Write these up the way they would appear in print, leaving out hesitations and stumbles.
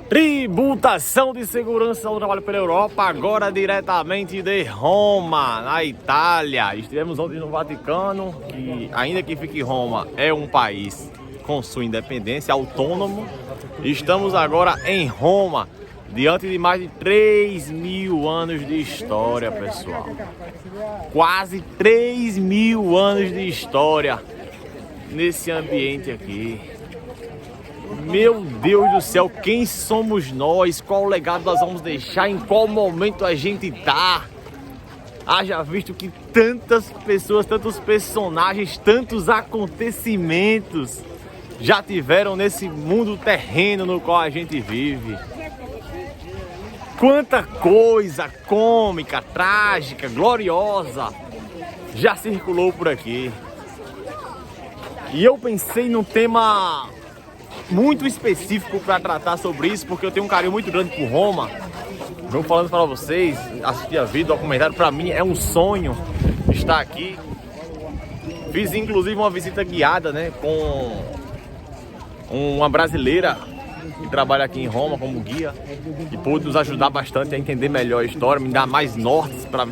Tributação de segurança do trabalho pela Europa, agora diretamente de Roma, na Itália. Estivemos ontem no Vaticano, que ainda que fique Roma, é um país com sua independência, autônomo. Estamos agora em Roma, diante de mais de 3.000 anos de história, pessoal. Quase 3.000 anos de história nesse ambiente aqui. Meu Deus do céu, quem somos nós? Qual o legado nós vamos deixar? Em qual momento a gente tá? Haja visto que tantas pessoas, tantos personagens, tantos acontecimentos já tiveram nesse mundo terreno no qual a gente vive. Quanta coisa cômica, trágica, gloriosa já circulou por aqui. E eu pensei num tema muito específico para tratar sobre isso, porque eu tenho um carinho muito grande por Roma. Vou falando para vocês, assistir a vídeo, documentário, para mim é um sonho estar aqui. Fiz inclusive uma visita guiada, né, com uma brasileira que trabalha aqui em Roma como guia e pôde nos ajudar bastante a entender melhor a história, me dar mais nortes para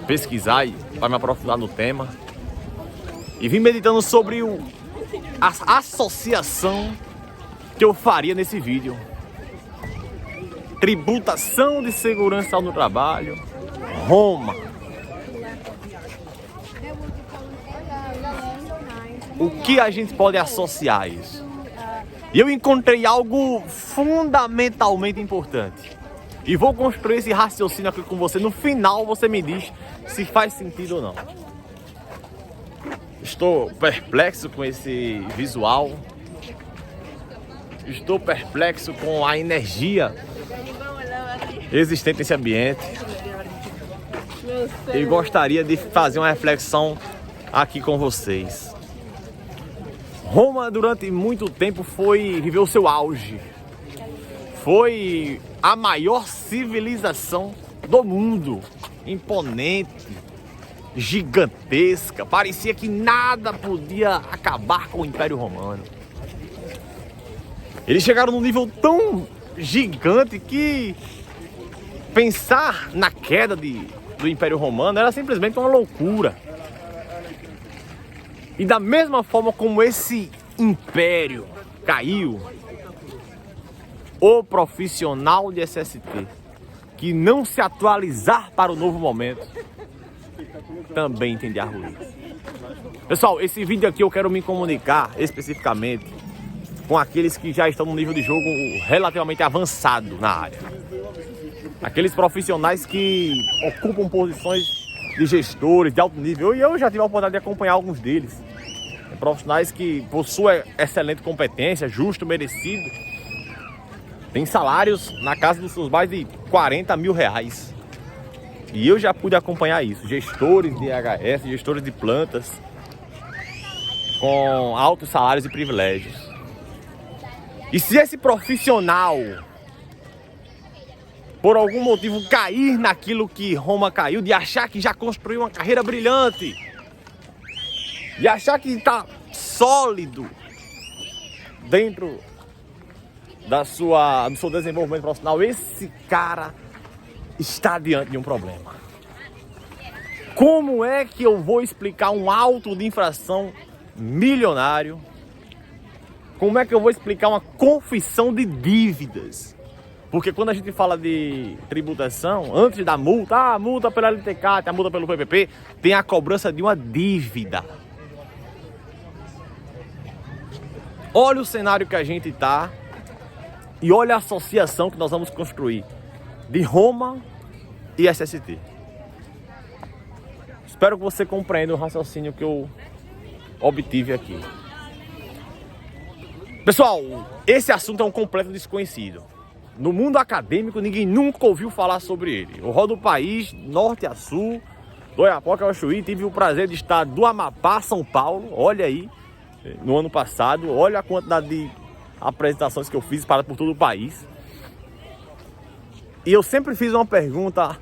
pesquisar e para me aprofundar no tema. E vim meditando sobre a associação que eu faria nesse vídeo. Tributação de segurança no trabalho, Roma. O que a gente pode associar a isso? E eu encontrei algo fundamentalmente importante. E vou construir esse raciocínio aqui com você. No final você me diz se faz sentido ou não. Estou perplexo com esse visual. Estou perplexo com a energia existente nesse ambiente. E gostaria de fazer uma reflexão aqui com vocês. Roma durante muito tempo viveu seu auge. Foi a maior civilização do mundo. Imponente, gigantesca. Parecia que nada podia acabar com o Império Romano. Eles chegaram num nível tão gigante que pensar na queda do Império Romano era simplesmente uma loucura. E da mesma forma como esse império caiu, o profissional de SST que não se atualizar para o novo momento também tende a ruir. Pessoal, esse vídeo aqui eu quero me comunicar especificamente com aqueles que já estão no nível de jogo relativamente avançado na área. Aqueles profissionais que ocupam posições de gestores de alto nível. E eu já tive a oportunidade de acompanhar alguns deles. Profissionais que possuem excelente competência, justo, merecido. Tem salários na casa dos seus mais de 40 mil reais. E eu já pude acompanhar isso. Gestores de HS, gestores de plantas, com altos salários e privilégios. E se esse profissional, por algum motivo, cair naquilo que Roma caiu, de achar que já construiu uma carreira brilhante, de achar que está sólido dentro do seu desenvolvimento profissional, esse cara está diante de um problema. Como é que eu vou explicar um auto de infração milionário? Como é que eu vou explicar uma confissão de dívidas? Porque quando a gente fala de tributação, antes da multa, a multa pela LTK, a multa pelo PPP, tem a cobrança de uma dívida. Olha o cenário que a gente está e olha a associação que nós vamos construir de Roma e SST. Espero que você compreenda o raciocínio que eu obtive aqui. Pessoal, esse assunto é um completo desconhecido. No mundo acadêmico, ninguém nunca ouviu falar sobre ele. Eu rodo o país, norte a sul, do Oiapoque ao Chuí. Tive o prazer de estar do Amapá a São Paulo, olha aí, no ano passado. Olha a quantidade de apresentações que eu fiz para por todo o país. E eu sempre fiz uma pergunta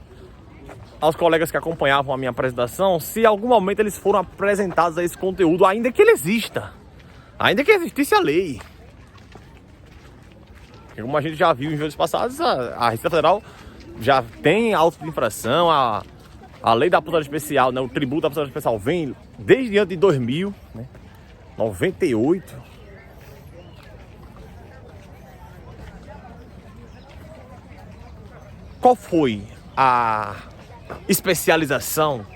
aos colegas que acompanhavam a minha apresentação, se em algum momento eles foram apresentados a esse conteúdo, ainda que ele exista. Ainda que existisse a lei. Porque como a gente já viu em vídeos passados, a Receita Federal já tem auto de infração, a lei da putagem especial, né, o tributo da putagem especial vem desde antes de 2000, né, 98. Qual foi a especialização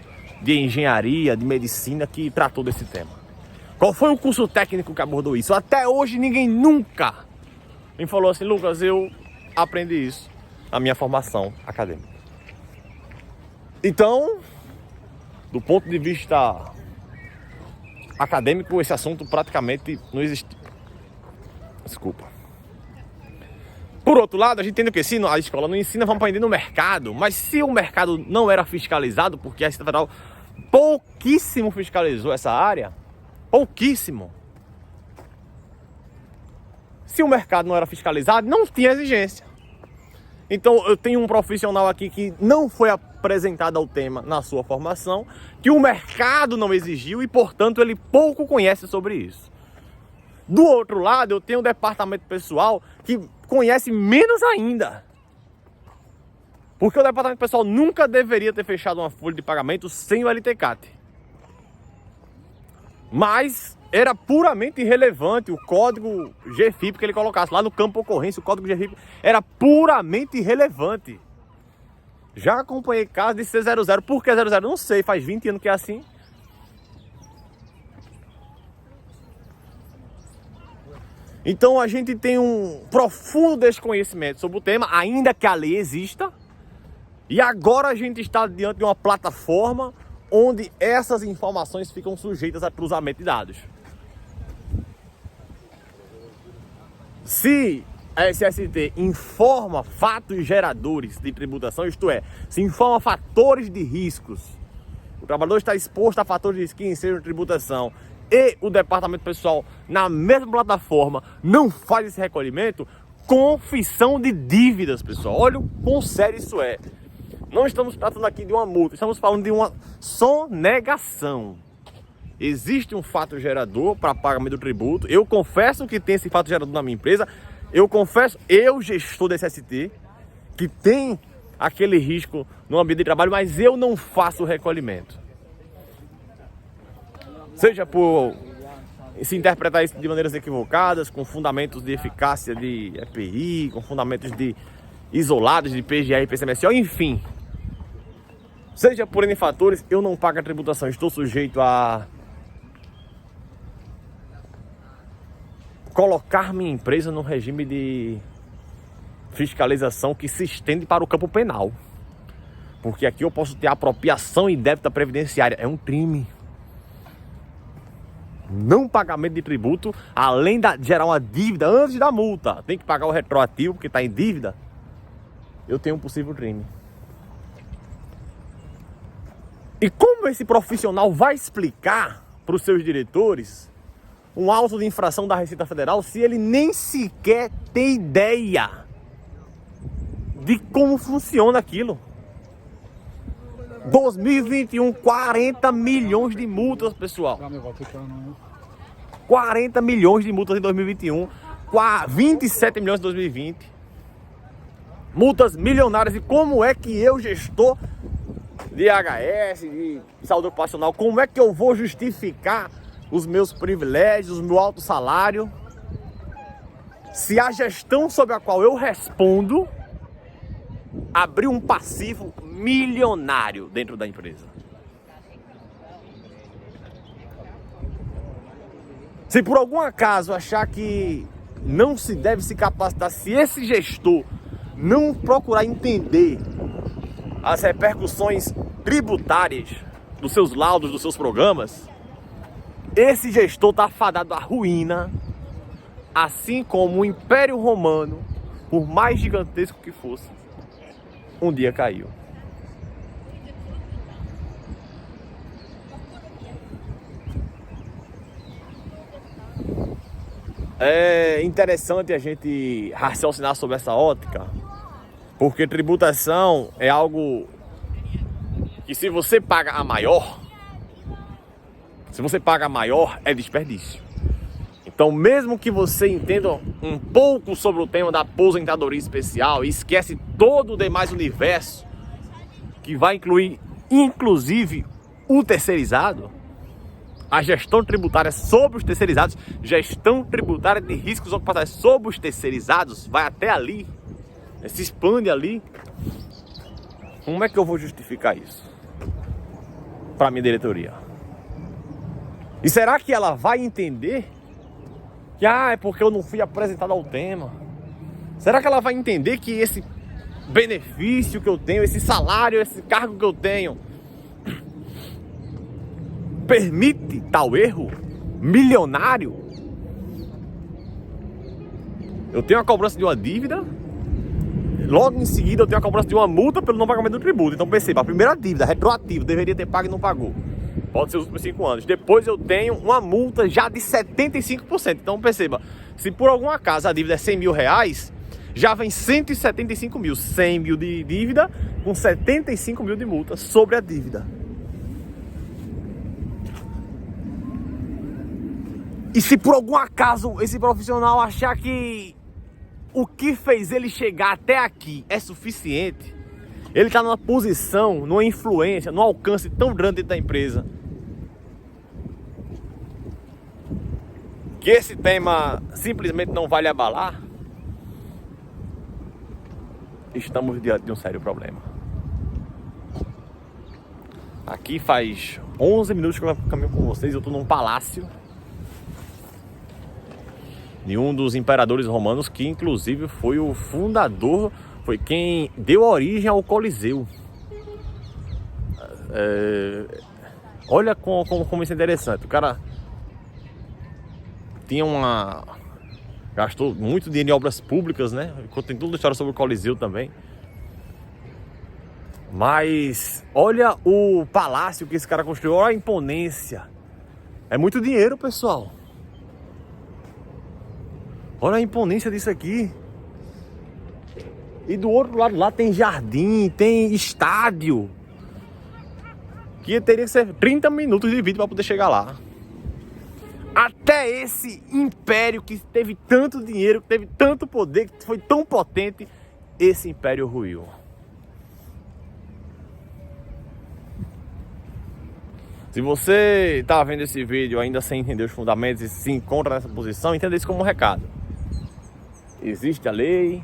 de engenharia, de medicina que tratou desse tema? Qual foi o curso técnico que abordou isso? Até hoje ninguém nunca me falou assim: Lucas, eu aprendi isso na minha formação acadêmica. Então, do ponto de vista acadêmico, esse assunto praticamente não existe. Desculpa. Por outro lado, a gente entende que se a escola não ensina, vamos aprender no mercado. Mas se o mercado não era fiscalizado, porque a Receita Federal pouquíssimo fiscalizou essa área, pouquíssimo. Se o mercado não era fiscalizado, não tinha exigência. Então eu tenho um profissional aqui que não foi apresentado ao tema na sua formação, que o mercado não exigiu e, portanto, ele pouco conhece sobre isso. Do outro lado, eu tenho um departamento pessoal que conhece menos ainda. Porque o departamento pessoal nunca deveria ter fechado uma folha de pagamento sem o LTCAT. Mas era puramente irrelevante o código GFIP que ele colocasse lá no campo ocorrência. O código GFIP era puramente irrelevante. Já acompanhei casos de C00. Por que 00? Não sei, faz 20 anos que é assim. Então a gente tem um profundo desconhecimento sobre o tema, ainda que a lei exista. E agora a gente está diante de uma plataforma onde essas informações ficam sujeitas a cruzamento de dados. Se a SST informa fatos geradores de tributação, isto é, se informa fatores de riscos, o trabalhador está exposto a fatores de risco que inserem tributação, e o departamento pessoal na mesma plataforma não faz esse recolhimento, confissão de dívidas, pessoal. Olha o quão sério isso é. Não estamos tratando aqui de uma multa, estamos falando de uma sonegação. Existe um fato gerador para pagamento do tributo. Eu confesso que tem esse fato gerador na minha empresa. Eu confesso, eu gestor da SST, que tem aquele risco no ambiente de trabalho, mas eu não faço o recolhimento. Seja por se interpretar isso de maneiras equivocadas, com fundamentos de eficácia de EPI, com fundamentos de isolados de PGA e PCMSO, enfim. Seja por N fatores, eu não pago a tributação, estou sujeito a colocar minha empresa no regime de fiscalização que se estende para o campo penal. Porque aqui eu posso ter apropriação indébita previdenciária, é um crime. Não pagamento de tributo, além de gerar uma dívida antes da multa, tem que pagar o retroativo porque está em dívida, eu tenho um possível crime. E como esse profissional vai explicar para os seus diretores um auto de infração da Receita Federal se ele nem sequer tem ideia de como funciona aquilo? 2021, 40 milhões de multas, pessoal. 40 milhões de multas em 2021, 27 milhões em 2020. Multas milionárias. E como é que eu, gestor de HS, de saúde ocupacional, como é que eu vou justificar os meus privilégios, o meu alto salário, se a gestão sobre a qual eu respondo abriu um passivo milionário dentro da empresa? Se por algum acaso achar que não se deve se capacitar, se esse gestor não procurar entender as repercussões tributárias dos seus laudos, dos seus programas, esse gestor está fadado à ruína, assim como o Império Romano, por mais gigantesco que fosse, um dia caiu. É interessante a gente raciocinar sobre essa ótica, porque tributação é algo que, se você paga a maior, é desperdício. Então, mesmo que você entenda um pouco sobre o tema da aposentadoria especial e esquece todo o demais universo, que vai incluir, inclusive, o terceirizado, a gestão tributária sobre os terceirizados, gestão tributária de riscos ocupacionais sobre os terceirizados, vai até ali, se expande ali. Como é que eu vou justificar isso para a minha diretoria? E será que ela vai entender que é porque eu não fui apresentado ao tema? Será que ela vai entender que esse benefício que eu tenho, esse salário, esse cargo que eu tenho permite tal erro milionário? Eu tenho a cobrança de uma dívida, logo em seguida eu tenho a cobrança de uma multa pelo não pagamento do tributo. Então perceba, a primeira dívida retroativa, deveria ter pago e não pagou, pode ser os últimos 5 anos. Depois eu tenho uma multa já de 75%. Então perceba, se por algum acaso a dívida é 100 mil reais, já vem 175 mil. 100 mil de dívida com 75 mil de multa sobre a dívida. E se por algum acaso esse profissional achar que o que fez ele chegar até aqui é suficiente, ele está numa posição, numa influência, num alcance tão grande dentro da empresa, que esse tema simplesmente não vai lhe abalar, estamos diante de um sério problema. Aqui faz 11 minutos que eu caminho com vocês, eu estou num palácio de um dos imperadores romanos, que inclusive foi o fundador, foi quem deu origem ao Coliseu. Olha como isso é interessante. O cara gastou muito dinheiro em obras públicas, né? Tem toda a história sobre o Coliseu também. Mas olha o palácio que esse cara construiu, olha a imponência. É muito dinheiro, pessoal. Olha a imponência disso aqui. E do outro lado lá tem jardim, tem estádio, que teria que ser 30 minutos de vídeo para poder chegar lá. Até esse império que teve tanto dinheiro, que teve tanto poder, que foi tão potente, esse império ruiu. Se você está vendo esse vídeo ainda sem entender os fundamentos e se encontra nessa posição, entenda isso como um recado. Existe a lei,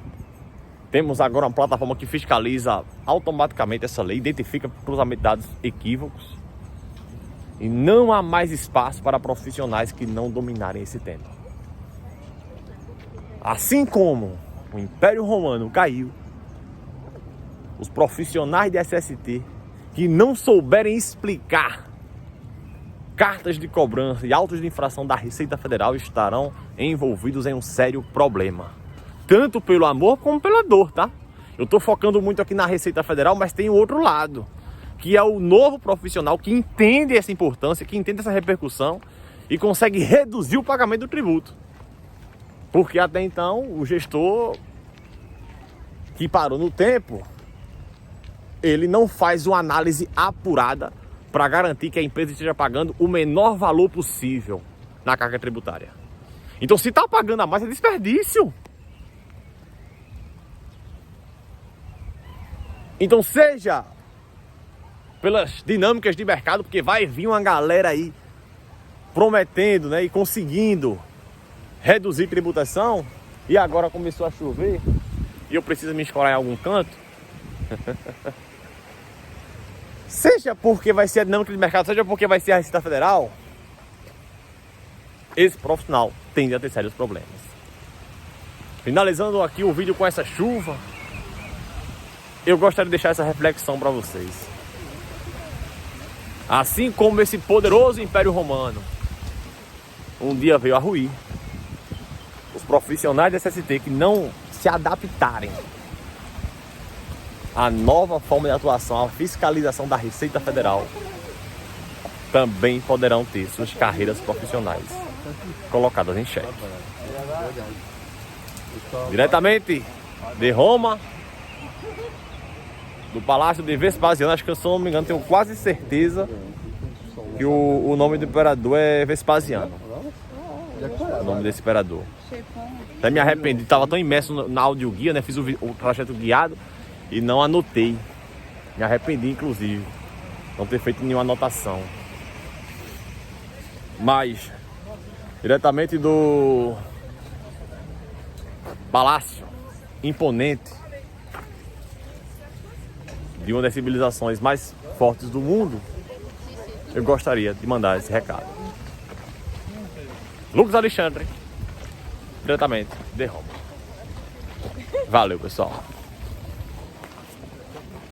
temos agora uma plataforma que fiscaliza automaticamente essa lei, identifica cruzamento de dados equívocos, e não há mais espaço para profissionais que não dominarem esse tema. Assim como o Império Romano caiu, os profissionais de SST que não souberem explicar cartas de cobrança e autos de infração da Receita Federal estarão envolvidos em um sério problema. Tanto pelo amor como pela dor, tá? Eu tô focando muito aqui na Receita Federal, mas tem o outro lado, que é o novo profissional que entende essa importância, que entende essa repercussão e consegue reduzir o pagamento do tributo. Porque até então o gestor que parou no tempo, ele não faz uma análise apurada para garantir que a empresa esteja pagando o menor valor possível na carga tributária. Então, se está pagando a mais, é desperdício. Então, seja pelas dinâmicas de mercado, porque vai vir uma galera aí prometendo, né, e conseguindo reduzir tributação, e agora começou a chover e eu preciso me escorar em algum canto. Seja porque vai ser a dinâmica de mercado, seja porque vai ser a Receita Federal, esse profissional tende a ter sérios problemas. Finalizando aqui o vídeo com essa chuva, eu gostaria de deixar essa reflexão para vocês. Assim como esse poderoso Império Romano um dia veio a ruir, os profissionais da SST que não se adaptarem à nova forma de atuação, à fiscalização da Receita Federal, também poderão ter suas carreiras profissionais colocadas em xeque. Diretamente de Roma, do Palácio de Vespasiano, acho que, se eu não me engano, tenho quase certeza que o nome do imperador é Vespasiano. o nome desse imperador. Até me arrependi, tava tão imerso na audioguia, né? Fiz o trajeto guiado e não anotei. Me arrependi, inclusive, não ter feito nenhuma anotação. Mas, diretamente do palácio imponente de uma das civilizações mais fortes do mundo, eu gostaria de mandar esse recado. Lucas Alexandre, diretamente de Roma. Valeu, pessoal.